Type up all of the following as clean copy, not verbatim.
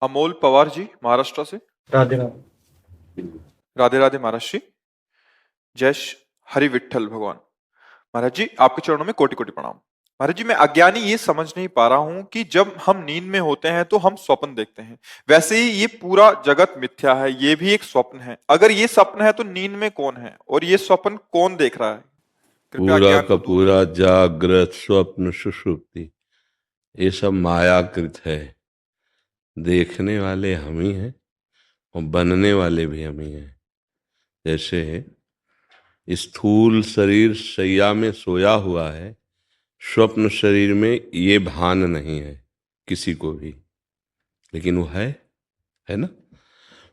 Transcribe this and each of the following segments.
अमोल पवार जी महाराष्ट्र से। राधे राधे। राधे राधे महाराज जी। हरि विठ्ठल भगवान। महाराज जी आपके चरणों में कोटि कोटि प्रणाम। महाराज जी मैं अज्ञानी ये समझ नहीं पा रहा हूं कि जब हम नींद में होते हैं तो हम स्वप्न देखते हैं। वैसे ही ये पूरा जगत मिथ्या है, ये भी एक स्वप्न है। अगर ये स्वप्न है तो नींद में कौन है और ये स्वप्न कौन देख रहा है? कृपया पूरा अज्ञान का को दूर पूरा कीजिए। जागृत स्वप्न सुषुप्ति ये सब मायाकृत है। देखने वाले हम ही हैं और बनने वाले भी हम ही हैं। जैसे स्थूल शरीर शैया में सोया हुआ है, स्वप्न शरीर में ये भान नहीं है किसी को भी, लेकिन वो है ना।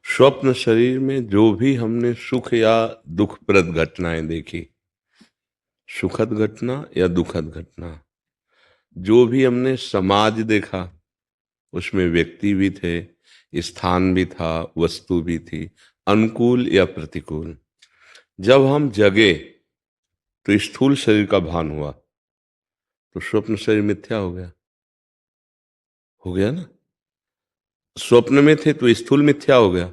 स्वप्न शरीर में जो भी हमने सुख या दुखप्रद घटनाएं देखी, सुखद घटना या दुखद घटना, जो भी हमने समाज देखा, उसमें व्यक्ति भी थे, स्थान भी था, वस्तु भी थी, अनुकूल या प्रतिकूल। जब हम जगे तो स्थूल शरीर का भान हुआ, तो स्वप्न शरीर मिथ्या हो गया ना। स्वप्न में थे तो स्थूल मिथ्या हो गया,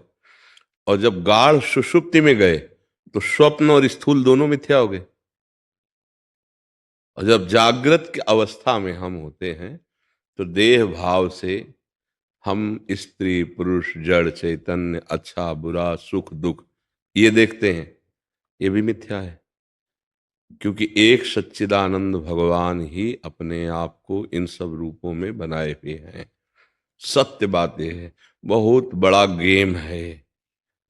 और जब गाढ़ सुषुप्ति में गए तो स्वप्न और स्थूल दोनों मिथ्या हो गए। और जब जागृत की अवस्था में हम होते हैं तो देह भाव से हम स्त्री पुरुष जड़ चैतन्य अच्छा बुरा सुख दुख ये देखते हैं, ये भी मिथ्या है। क्योंकि एक सच्चिदानंद भगवान ही अपने आप को इन सब रूपों में बनाए हुए हैं। सत्य बात यह है, बहुत बड़ा गेम है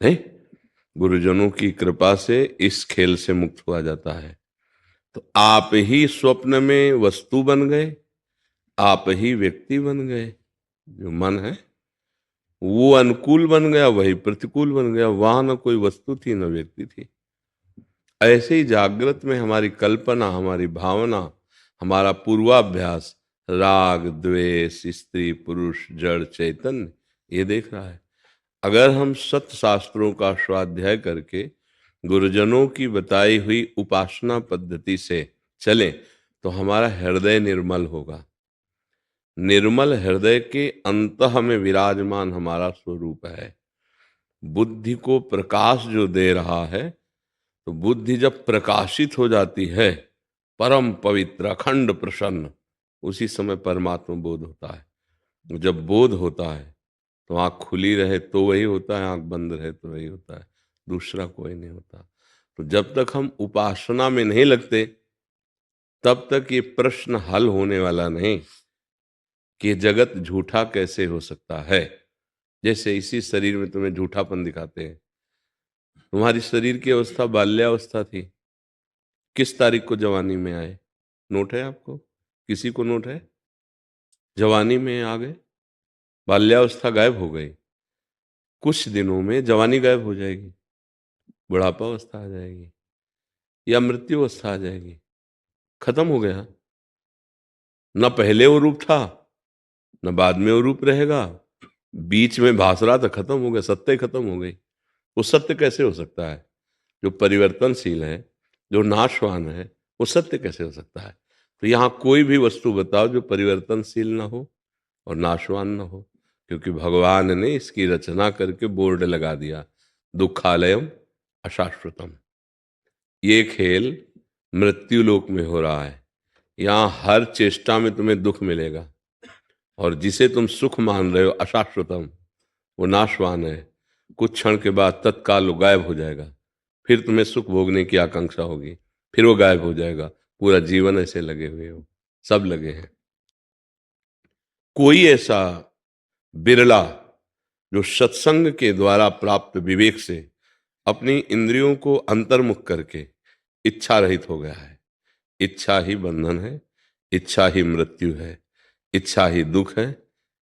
नहीं। गुरुजनों की कृपा से इस खेल से मुक्त हुआ जाता है। तो आप ही स्वप्न में वस्तु बन गए, आप ही व्यक्ति बन गए। जो मन है वो अनुकूल बन गया, वही प्रतिकूल बन गया। वहां न कोई वस्तु थी न व्यक्ति थी। ऐसे ही जागृत में हमारी कल्पना, हमारी भावना, हमारा पूर्वाभ्यास राग द्वेष स्त्री पुरुष जड़ चैतन्य ये देख रहा है। अगर हम सत्य शास्त्रों का स्वाध्याय करके गुरुजनों की बताई हुई उपासना पद्धति से चलें तो हमारा हृदय निर्मल होगा। निर्मल हृदय के अंतः में विराजमान हमारा स्वरूप है। बुद्धि को प्रकाश जो दे रहा है, तो बुद्धि जब प्रकाशित हो जाती है, परम पवित्र अखंड प्रसन्न, उसी समय परमात्मा बोध होता है। जब बोध होता है तो आंख खुली रहे तो वही होता है, आंख बंद रहे तो वही होता है, दूसरा कोई नहीं होता। तो जब तक हम उपासना में नहीं लगते तब तक ये प्रश्न हल होने वाला नहीं कि जगत झूठा कैसे हो सकता है। जैसे इसी शरीर में तुम्हें झूठापन दिखाते हैं। तुम्हारी शरीर की अवस्था बाल्यावस्था थी, किस तारीख को जवानी में आए? नोट है आपको? किसी को नोट है? जवानी में आ गए, बाल्यावस्था गायब हो गई, कुछ दिनों में जवानी गायब हो जाएगी, बुढ़ापा अवस्था आ जाएगी या मृत्यु अवस्था आ जाएगी। खत्म हो गया। न पहले वो रूप था न बाद में वो रूप रहेगा, बीच में भास रहा था, खत्म हो गया, सत्य खत्म हो गई। वो सत्य कैसे हो सकता है? जो परिवर्तनशील है, जो नाशवान है, वो सत्य कैसे हो सकता है? तो यहाँ कोई भी वस्तु बताओ जो परिवर्तनशील ना हो और नाशवान ना हो, क्योंकि भगवान ने इसकी रचना करके बोर्ड लगा दिया, दुखालयम अशाश्वतम। ये खेल मृत्यु लोक में हो रहा है। यहाँ हर चेष्टा में तुम्हें दुख मिलेगा, और जिसे तुम सुख मान रहे हो अशाश्वतम, वो नाशवान है। कुछ क्षण के बाद तत्काल वो गायब हो जाएगा, फिर तुम्हें सुख भोगने की आकांक्षा होगी, फिर वो गायब हो जाएगा। पूरा जीवन ऐसे लगे हुए हो, सब लगे हैं। कोई ऐसा बिरला जो सत्संग के द्वारा प्राप्त विवेक से अपनी इंद्रियों को अंतर्मुख करके इच्छा रहित हो गया है। इच्छा ही बंधन है, इच्छा ही मृत्यु है, इच्छा ही दुख है,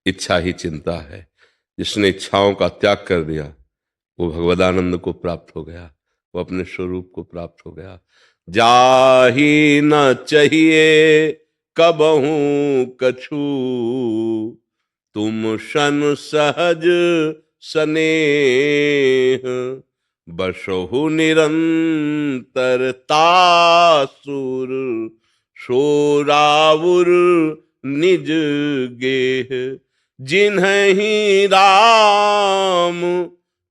इच्छा ही चिंता है। जिसने इच्छाओं का त्याग कर दिया वो भगवदानंद को प्राप्त हो गया, वो अपने स्वरूप को प्राप्त हो गया। जाही न चाहिए कबहू कछु, तुम शन सहज सनेह, बसहु निरंतर तासुर, शोरावुर निज गेह। जिन्हीं राम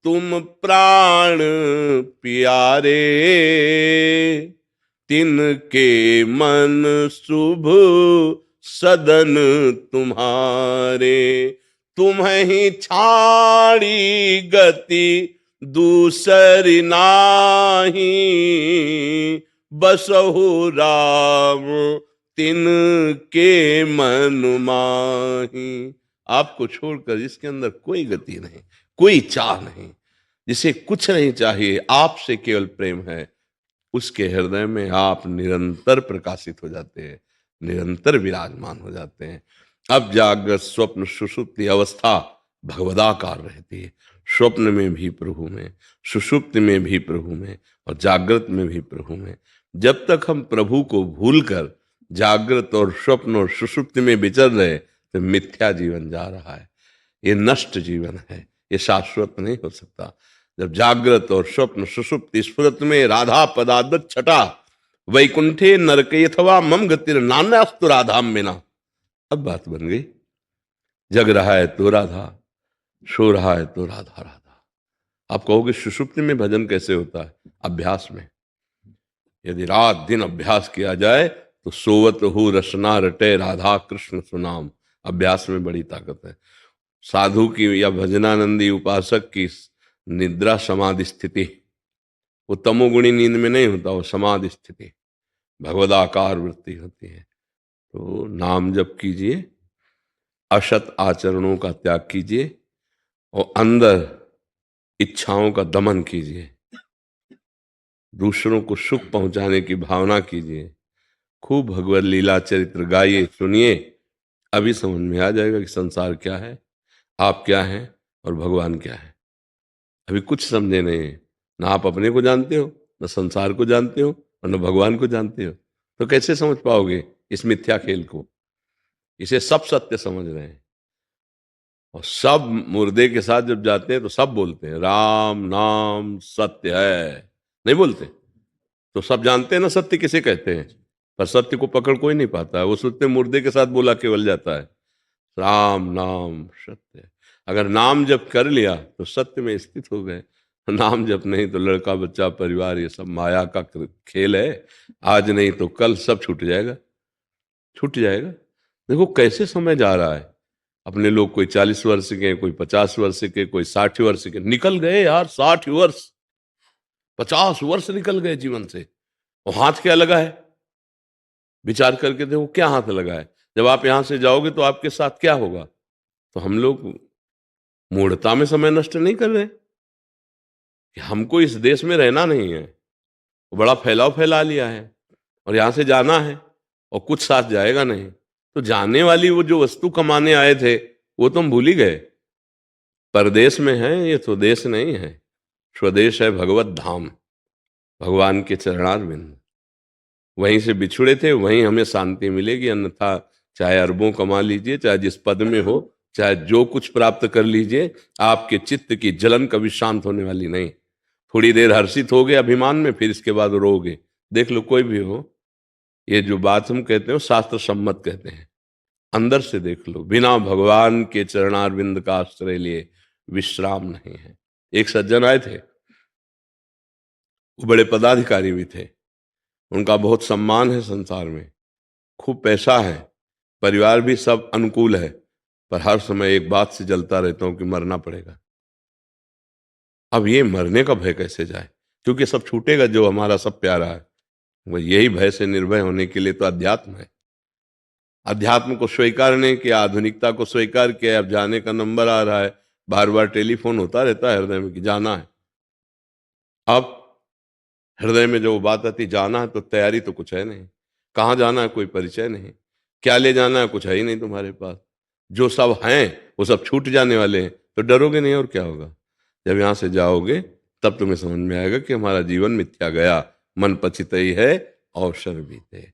तुम प्राण प्यारे, तिनके मन शुभ सदन तुम्हारे। तुम्हें छाड़ी गति दूसरी नाही, बसहु राम तिनके मन माही। आपको छोड़कर जिसके अंदर कोई गति नहीं, कोई चाह नहीं, जिसे कुछ नहीं चाहिए, आपसे केवल प्रेम है, उसके हृदय में आप निरंतर प्रकाशित हो जाते हैं, निरंतर विराजमान हो जाते हैं। अब जागृत स्वप्न सुषुप्ति अवस्था भगवदाकार रहती है। स्वप्न में भी प्रभु में, सुषुप्ति में भी प्रभु में, और जागृत में भी प्रभु में। जब तक हम प्रभु को भूलकर जागृत और स्वप्न और सुषुप्ति में विचर रहे तो मिथ्या जीवन जा रहा है, ये नष्ट जीवन है, ये शाश्वत नहीं हो सकता। जब जागृत और स्वप्न सुषुप्ति स्फुरत में राधा पदादत छटा, वैकुंठे नरके अथवा मम गतिर नान्यास्तु राधाम में ना। अब बात बन गई, जग रहा है तो राधा, सो रहा है तो राधा राधा। आप कहोगे सुषुप्ति में भजन कैसे होता है? अभ्यास में। यदि रात दिन अभ्यास किया जाए तो सोवत हो रसना रटे राधा कृष्ण सुनाम। अभ्यास में बड़ी ताकत है। साधु की या भजनानंदी उपासक की निद्रा समाधि स्थिति, वो तमोगुणी नींद में नहीं होता, वो समाधि स्थिति, भगवदाकार वृत्ति होती है। तो नाम जप कीजिए, असत आचरणों का त्याग कीजिए, और अंदर इच्छाओं का दमन कीजिए, दूसरों को सुख पहुंचाने की भावना कीजिए, खूब भगवत लीला चरित्र गाइए, सुनिए। अभी समझ में आ जाएगा कि संसार क्या है, आप क्या हैं और भगवान क्या है। अभी कुछ समझे नहीं, ना आप अपने को जानते हो, ना संसार को जानते हो, और न भगवान को जानते हो। तो कैसे समझ पाओगे इस मिथ्या खेल को? इसे सब सत्य समझ रहे हैं, और सब मुर्दे के साथ जब जाते हैं तो सब बोलते हैं राम नाम सत्य है, नहीं बोलते? तो सब जानते हैं ना सत्य किसे कहते हैं, पर सत्य को पकड़ कोई नहीं पाता है। वो सोचते मुर्दे के साथ बोला केवल जाता है राम नाम सत्य। अगर नाम जप कर लिया तो सत्य में स्थित हो गए, नाम जप नहीं तो लड़का बच्चा परिवार ये सब माया का खेल है। आज नहीं तो कल सब छूट जाएगा, छूट जाएगा। देखो कैसे समय जा रहा है। अपने लोग कोई 40 वर्ष के, कोई 50 वर्ष के, कोई 60 वर्ष के, निकल गए यार 60 वर्ष, 50 वर्ष निकल गए जीवन से। और हाथ क्या लगा है, विचार करके देखो क्या हाथ लगा है। जब आप यहां से जाओगे तो आपके साथ क्या होगा? तो हम लोग मूढ़ता में समय नष्ट नहीं कर रहे कि हमको इस देश में रहना नहीं है, बड़ा फैलाव फैला लिया है, और यहां से जाना है और कुछ साथ जाएगा नहीं। तो जाने वाली वो जो वस्तु कमाने आए थे वो तो हम भूल ही गए। परदेश में है, ये स्वदेश नहीं है। स्वदेश है भगवत धाम, भगवान के चरणारविंद। वहीं से बिछुड़े थे, वहीं हमें शांति मिलेगी। अन्यथा चाहे अरबों कमा लीजिए, चाहे जिस पद में हो, चाहे जो कुछ प्राप्त कर लीजिए, आपके चित्त की जलन कभी शांत होने वाली नहीं। थोड़ी देर हर्षित हो गए अभिमान में, फिर इसके बाद रोगे। देख लो कोई भी हो, ये जो बात हम कहते हैं शास्त्र सम्मत कहते हैं। अंदर से देख लो, बिना भगवान के चरणारविंद का आश्रय लिए विश्राम नहीं है। एक सज्जन आए थे, वो बड़े पदाधिकारी भी थे, उनका बहुत सम्मान है संसार में, खूब पैसा है, परिवार भी सब अनुकूल है, पर हर समय एक बात से जलता रहता हूं कि मरना पड़ेगा। अब ये मरने का भय कैसे जाए, क्योंकि सब छूटेगा जो हमारा सब प्यारा है। वो यही भय से निर्भय होने के लिए तो अध्यात्म है। अध्यात्म को स्वीकार नहीं किया, आधुनिकता को स्वीकार किया। अब जाने का नंबर आ रहा है, बार बार टेलीफोन होता रहता है हृदय में कि जाना है। अब हृदय में जो बात आती जाना है, तो तैयारी तो कुछ है नहीं। कहाँ जाना है कोई परिचय नहीं, क्या ले जाना है कुछ है ही नहीं तुम्हारे पास। जो सब हैं वो सब छूट जाने वाले हैं, तो डरोगे नहीं और क्या होगा। जब यहाँ से जाओगे तब तुम्हें समझ में आएगा कि हमारा जीवन मिथ्या गया, मन पचितई है अवसर बीते।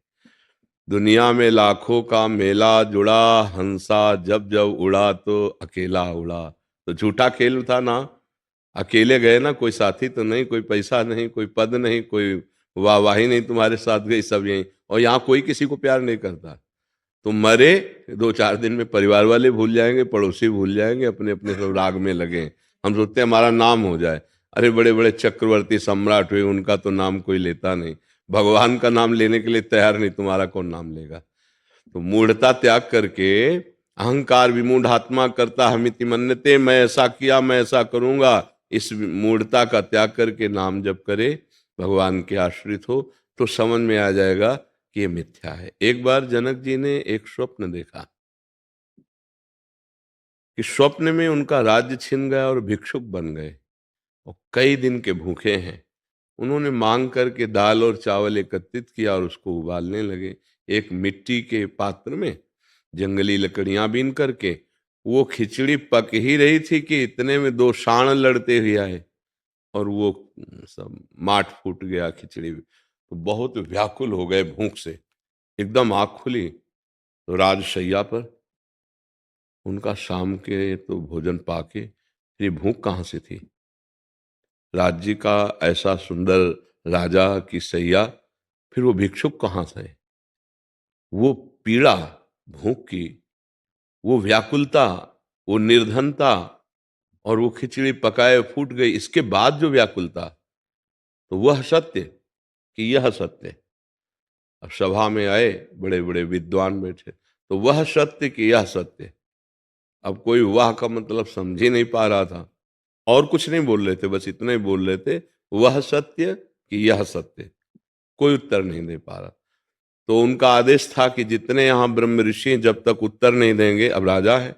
दुनिया में लाखों का मेला जुड़ा, हंसा जब जब उड़ा तो अकेला उड़ा। तो झूठा खेल था ना, अकेले गए ना, कोई साथी तो नहीं, कोई पैसा नहीं, कोई पद नहीं, कोई वाहवाही नहीं तुम्हारे साथ गई, सब यहीं। और यहाँ कोई किसी को प्यार नहीं करता। तो मरे 2-4 दिन में परिवार वाले भूल जाएंगे, पड़ोसी भूल जाएंगे, अपने अपने सब राग में लगे। हम सोचते हैं हमारा नाम हो जाए। अरे बड़े बड़े चक्रवर्ती सम्राट हुए, उनका तो नाम कोई लेता नहीं। भगवान का नाम लेने के लिए तैयार नहीं, तुम्हारा कौन नाम लेगा। तो मूढ़ता त्याग करके, अहंकार विमूढ़ आत्मा करता हमिति मन्यते, मैं ऐसा किया मैं ऐसा करूंगा, इस मूढ़ता का त्याग करके नाम जप करे, भगवान के आश्रित हो, तो समझ में आ जाएगा कि ये मिथ्या है। एक बार जनक जी ने एक स्वप्न देखा कि स्वप्न में उनका राज्य छिन गया और भिक्षुक बन गए और कई दिन के भूखे हैं। उन्होंने मांग करके दाल और चावल एकत्रित किया और उसको उबालने लगे। एक मिट्टी के पात्र में जंगली लकड़ियां बीन करके वो खिचड़ी पक ही रही थी कि इतने में 2 सांड लड़ते हुए आए और वो सब माठ फूट गया खिचड़ी। तो बहुत व्याकुल हो गए भूख से, एकदम आँख खुली तो राजशैया पर उनका शाम के तो भोजन पाके ये भूख कहाँ से थी। राज्य का ऐसा सुंदर राजा की सैया, फिर वो भिक्षुक कहाँ से। वो पीड़ा भूख की, वो व्याकुलता, वो निर्धनता, और वो खिचड़ी पकाए फूट गई, इसके बाद जो व्याकुलता, तो वह सत्य कि यह सत्य। अब सभा में आए बड़े बड़े विद्वान बैठे, तो वह सत्य कि यह सत्य। अब कोई वाह का मतलब समझ ही नहीं पा रहा था, और कुछ नहीं बोल रहे थे, बस इतना ही बोल रहे थे, वह सत्य कि यह सत्य। कोई उत्तर नहीं दे पा रहा। तो उनका आदेश था कि जितने यहाँ ब्रह्म ऋषि हैं, जब तक उत्तर नहीं देंगे, अब राजा है,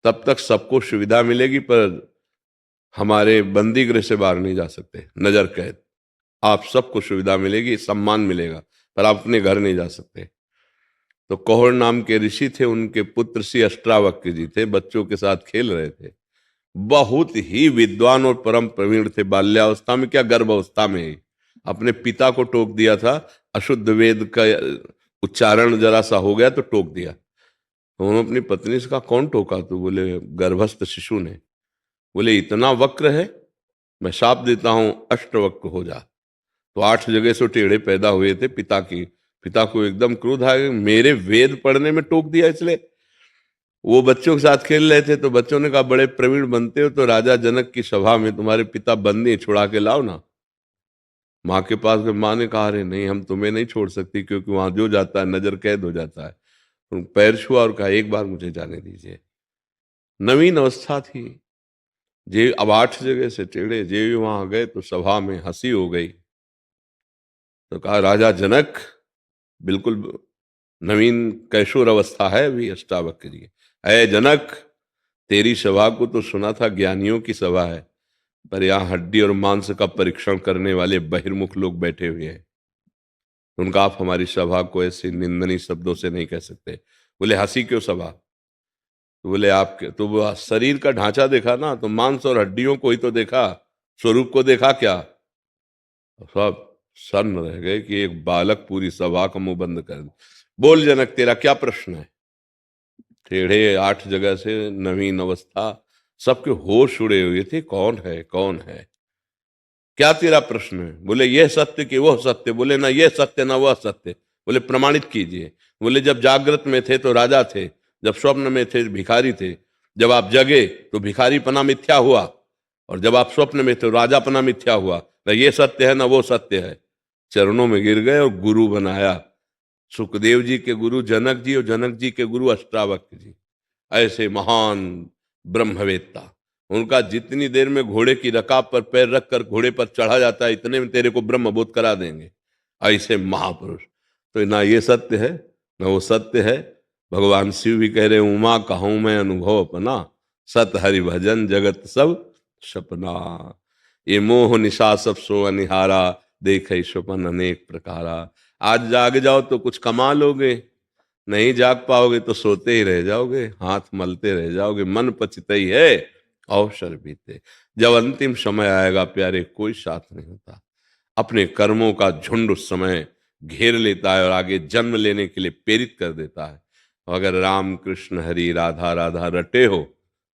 तब तक सबको सुविधा मिलेगी, पर हमारे बंदी गृह से बाहर नहीं जा सकते, नजर कैद। आप सबको सुविधा मिलेगी, सम्मान मिलेगा, पर आप अपने घर नहीं जा सकते। तो कौहर नाम के ऋषि थे, उनके पुत्र श्री अष्टावक्र जी थे, बच्चों के साथ खेल रहे थे। बहुत ही विद्वान और परम प्रवीण थे, बाल्यावस्था में क्या गर्भावस्था में ही अपने पिता को टोक दिया था। अशुद्ध वेद का उच्चारण जरा सा हो गया तो टोक दिया। तो उन्होंने अपनी पत्नी से कहा, कौन टोका? तो बोले गर्भस्थ शिशु ने। बोले इतना वक्र है, मैं शाप देता हूं अष्टवक्र हो जा। तो 8 जगह से टेढ़े पैदा हुए थे। पिता को एकदम क्रोध आ गया, मेरे वेद पढ़ने में टोक दिया इसलिए। वो बच्चों के साथ खेल रहे थे, तो बच्चों ने कहा, बड़े प्रवीण बनते हो तो राजा जनक की सभा में तुम्हारे पिता बंदी, छुड़ा के लाओ ना। माँ के पास में, माँ ने कहा, अरे नहीं, हम तुम्हें नहीं छोड़ सकती, क्योंकि वहां जो जाता है नजर कैद हो जाता है। तो पैर छुआ और कहा, एक बार मुझे जाने दीजिए। नवीन अवस्था थी, जे अब 8 जगह से टेढ़े, जे वहां गए तो सभा में हंसी हो गई। तो कहा, राजा जनक, बिल्कुल नवीन कैशोर अवस्था है अभी अष्टावक्र जी। अय जनक, तेरी सभा को तो सुना था ज्ञानियों की सभा है, पर यहाँ हड्डी और मांस का परीक्षण करने वाले बहिर्मुख लोग बैठे हुए हैं। उनका आप हमारी सभा को ऐसे निंदनीय शब्दों से नहीं कह सकते। बोले हंसी क्यों सभा? तो बोले आपके तो वो शरीर का ढांचा देखा ना, तो मांस और हड्डियों को ही तो देखा, स्वरूप को देखा क्या? सब सन्न रह गए कि एक बालक पूरी सभा का मुंह बंद कर दे। बोल जनक, तेरा क्या प्रश्न है? टेढ़े 8 जगह से, नवीन अवस्था, सबके होश उड़े हुए थे, कौन है कौन है, क्या तेरा प्रश्न है? बोले यह सत्य कि वह सत्य? बोले ना यह सत्य ना वह सत्य। बोले प्रमाणित कीजिए। बोले जब जागृत में थे तो राजा थे, जब स्वप्न में थे भिखारी थे, जब आप जगे तो भिखारी पना मिथ्या हुआ, और जब आप स्वप्न में थे तो राजा पना मिथ्या हुआ। ना ये सत्य है ना वो सत्य है। चरणों में गिर गए और गुरु बनाया। सुखदेव जी के गुरु जनक जी और जनक जी के गुरु अष्टावक्र जी, ऐसे महान ब्रह्मवेत्ता। उनका जितनी देर में घोड़े की रकाब पर पैर रखकर घोड़े पर चढ़ा जाता है, इतने में तेरे को ब्रह्म बोध करा देंगे। ऐसे महापुरुष। तो ना ये सत्य है ना वो सत्य है। भगवान शिव भी कह रहे, उमा कहूं मैं अनुभव अपना, सत हरि भजन जगत सब सपना। ये मोह निशा सब सो अनिहारा, देखे स्वपन अनेक प्रकारा। आज जाग जाओ तो कुछ कमा लोगे, नहीं जाग पाओगे तो सोते ही रह जाओगे, हाथ मलते रह जाओगे। मन पचितई है अवसर बीते। जब अंतिम समय आएगा प्यारे, कोई साथ नहीं होता। अपने कर्मों का झुंड उस समय घेर लेता है और आगे जन्म लेने के लिए प्रेरित कर देता है। अगर राम कृष्ण हरि राधा राधा रटे हो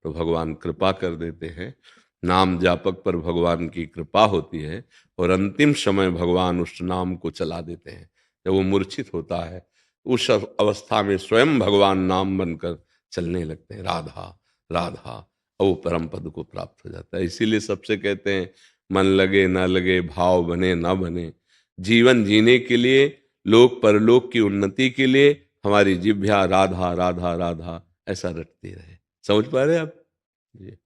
तो भगवान कृपा कर देते हैं। नाम जापक पर भगवान की कृपा होती है और अंतिम समय भगवान उस नाम को चला देते हैं। जब वो मूर्छित होता है उस अवस्था में स्वयं भगवान नाम बनकर चलने लगते हैं, राधा राधा, और वो परम पद को प्राप्त हो जाता है। इसीलिए सबसे कहते हैं, मन लगे ना लगे, भाव बने ना बने, जीवन जीने के लिए, लोक परलोक की उन्नति के लिए हमारी जिह्वा राधा राधा राधा ऐसा रटती रहे। समझ पा रहे हैं आप? जी।